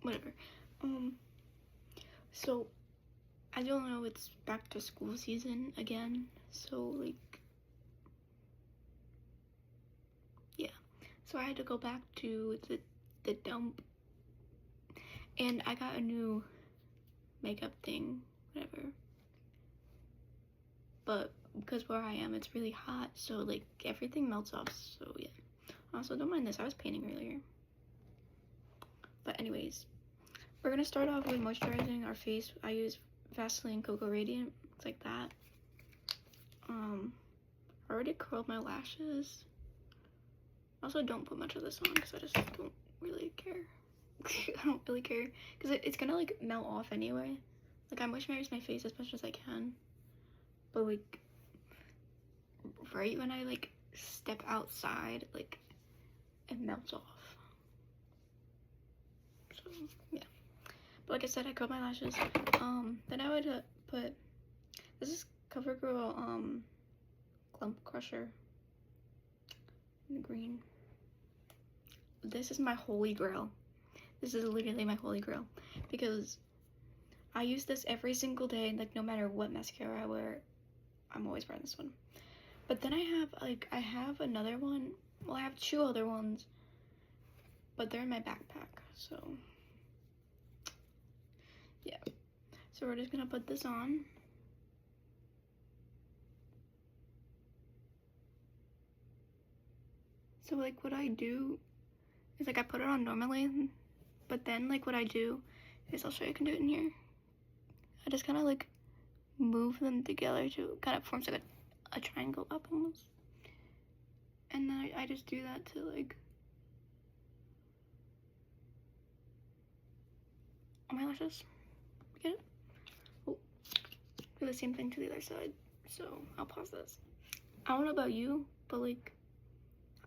whatever. So as you all know, it's back to school season again, so like, yeah, so I had to go back to the dump, and I got a new makeup thing, whatever, but because where I am it's really hot, so like everything melts off, so yeah. Also, don't mind this, I was painting earlier. But anyways, we're gonna start off with moisturizing our face. I use Vaseline Cocoa Radiant. It's like that. I already curled my lashes. Also, don't put much of this on because I just don't really care. I don't really care because it's gonna like melt off anyway. Like, I moisturize my face as much as I can, but like right when I like step outside, like it melts off. So yeah. But like I said, I curled my lashes. Then I would put, this is CoverGirl Clump Crusher in the green. This is my holy grail. This is literally my holy grail because I use this every single day. Like, no matter what mascara I wear, I'm always wearing this one. But then I have another one. Well, I have two other ones, but they're in my backpack. So yeah. So we're just gonna put this on. So like what I do is like I put it on normally, but then like what I do is, I'll show you, I can do it in here. I just kind of like move them together to kind of forms like a triangle up almost. And then I just do that to like on my lashes. Get it? Oh, do the same thing to the other side. So I'll pause this. I don't know about you, but like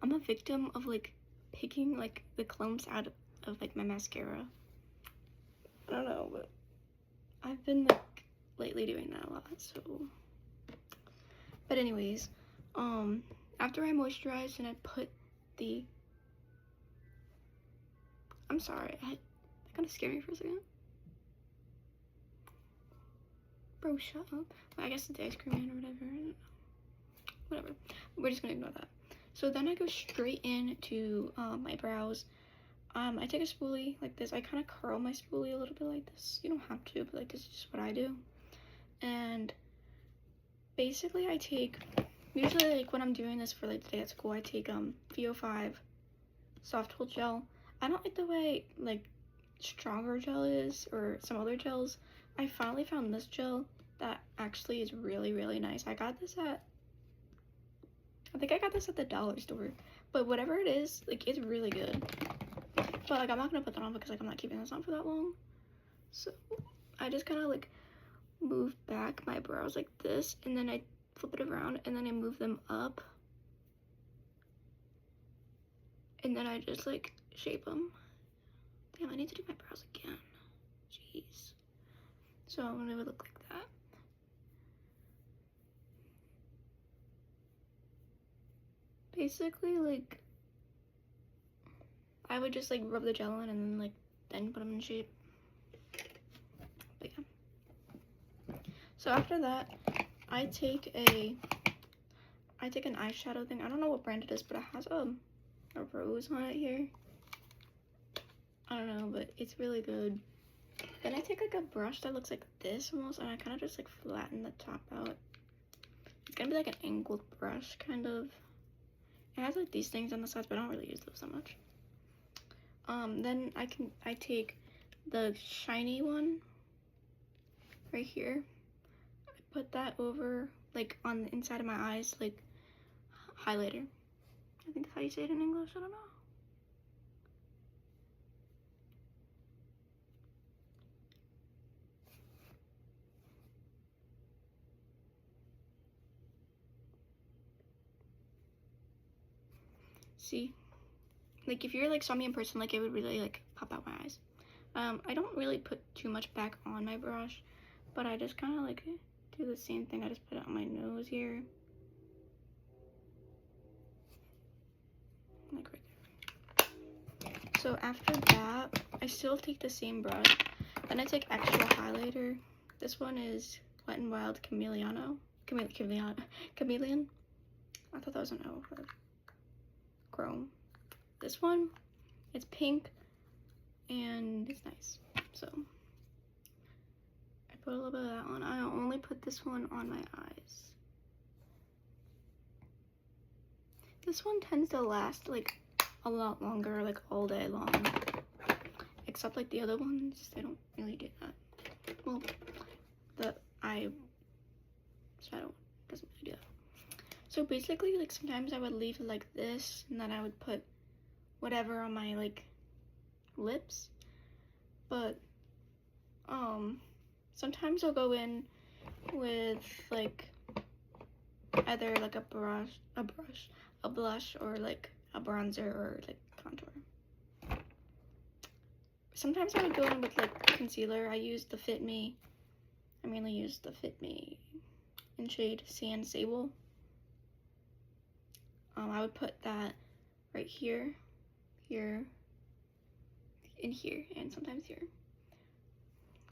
I'm a victim of like picking like the clumps out of like my mascara. I don't know, but I've been like lately doing that a lot. So, but anyways, after I moisturize and I put the, I'm sorry, that kind of scared me for a second. Bro, shut up. Well, I guess it's the ice cream man or whatever. I don't know. Whatever. We're just gonna ignore that. So then I go straight into my brows. I take a spoolie like this. I kind of curl my spoolie a little bit like this. You don't have to, but like this is just what I do. And basically I take, usually like when I'm doing this for like the day at school, I take VO5 soft hold gel. I don't like the way like stronger gel is or some other gels. I finally found this gel that actually is really, really nice. I think I got this at the dollar store, but whatever it is, like, it's really good. But like, I'm not gonna put that on because like I'm not keeping this on for that long. So I just kind of like move back my brows like this, and then I flip it around, and then I move them up, and then I just like shape them. Damn, I need to do my brows again. Jeez. So I'm gonna look like that. Basically, like, I would just like rub the gel in and then put them in shape. But yeah. So after that, I take an eyeshadow thing. I don't know what brand it is, but it has a rose on it here. I don't know, but it's really good. Then I take like a brush that looks like this almost, and I kind of just like flatten the top out. It's gonna be like an angled brush, kind of. It has like these things on the sides, but I don't really use those that much. Then I take the shiny one right here. I put that over like on the inside of my eyes, like highlighter. I think that's how you say it in English. I don't know. See, like if you're like saw me in person, like it would really like pop out my eyes. I don't really put too much back on my brush, but I just kind of like do the same thing. I just put it on my nose here, like right there. So after that, I still take the same brush. Then I take extra highlighter. This one is Wet n Wild Chameleon. I thought that was an O for chrome. This one, it's pink and it's nice. So I put a little bit of that on. I only put this one on my eyes. This one tends to last like a lot longer, like all day long. Except like the other ones, they don't really do that. Well, the eye shadow doesn't really do that. So basically, like sometimes I would leave it like this, and then I would put whatever on my like lips. But sometimes I'll go in with like either like a blush, or like a bronzer or like contour. Sometimes I would go in with like concealer. I use the Fit Me. I mainly use the Fit Me in shade Sand Sable. I would put that right here, here, and here, and sometimes here.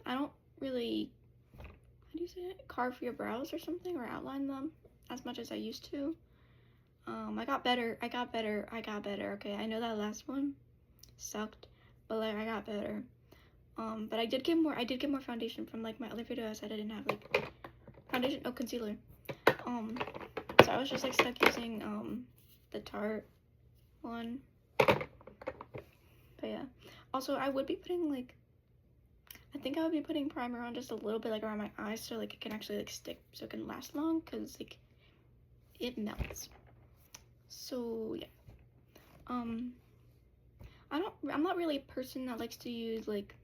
I don't really, how do you say it? Carve your brows or something, or outline them as much as I used to. I got better. Okay, I know that last one sucked, but like I got better. But I did get more foundation from like my other video. I said I didn't have like foundation, concealer. So I was just like stuck using the Tarte one. But yeah. Also, I would be putting like, I think I would be putting primer on just a little bit like around my eyes, so like it can actually like stick, so it can last long, because like it melts. So yeah. I'm not really a person that likes to use like,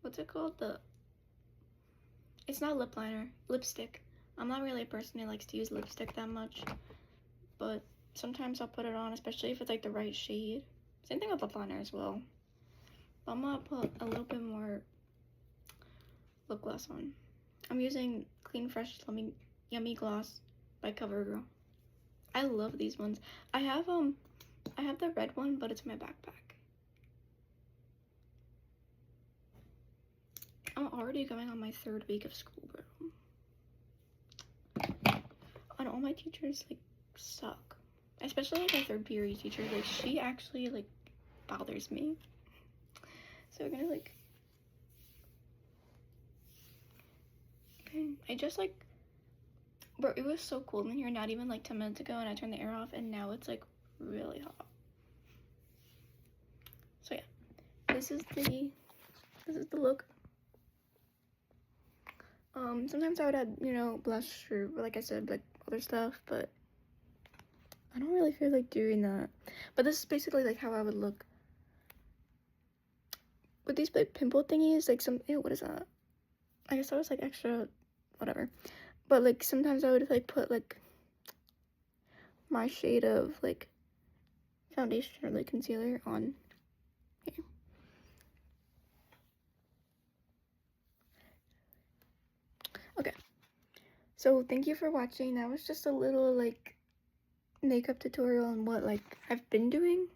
what's it called? It's not lip liner, lipstick. I'm not really a person who likes to use lipstick that much, but sometimes I'll put it on, especially if it's like the right shade. Same thing with lip liner as well. But I'm gonna put a little bit more lip gloss on. I'm using Clean Fresh Yummy Gloss by CoverGirl. I love these ones. I have the red one, but it's in my backpack. I'm already going on my 3rd week of school, bro. And all my teachers like suck. Especially like my 3rd period teacher. Like she actually like bothers me. So we're gonna like, okay, I just like, bro, it was so cold in here not even like 10 minutes ago, and I turned the air off, and now it's like really hot. So yeah, this is the look. Sometimes I would add, you know, blush or like I said, like other stuff, but I don't really feel like doing that. But this is basically like how I would look with these like pimple thingies, like some, ew, what is that? I guess that was like extra, whatever. But like sometimes I would like put like my shade of like foundation or like concealer on here. Okay, so thank you for watching. That was just a little like makeup tutorial on what like I've been doing.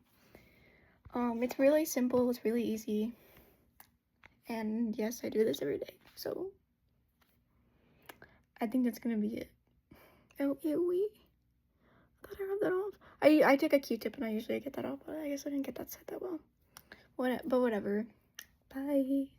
It's really simple, it's really easy, and yes, I do this every day, so I think that's gonna be it. Oh, ew, I thought I rubbed that off. I take a Q-tip and I usually get that off, but I guess I didn't get that set that well. But whatever. Bye.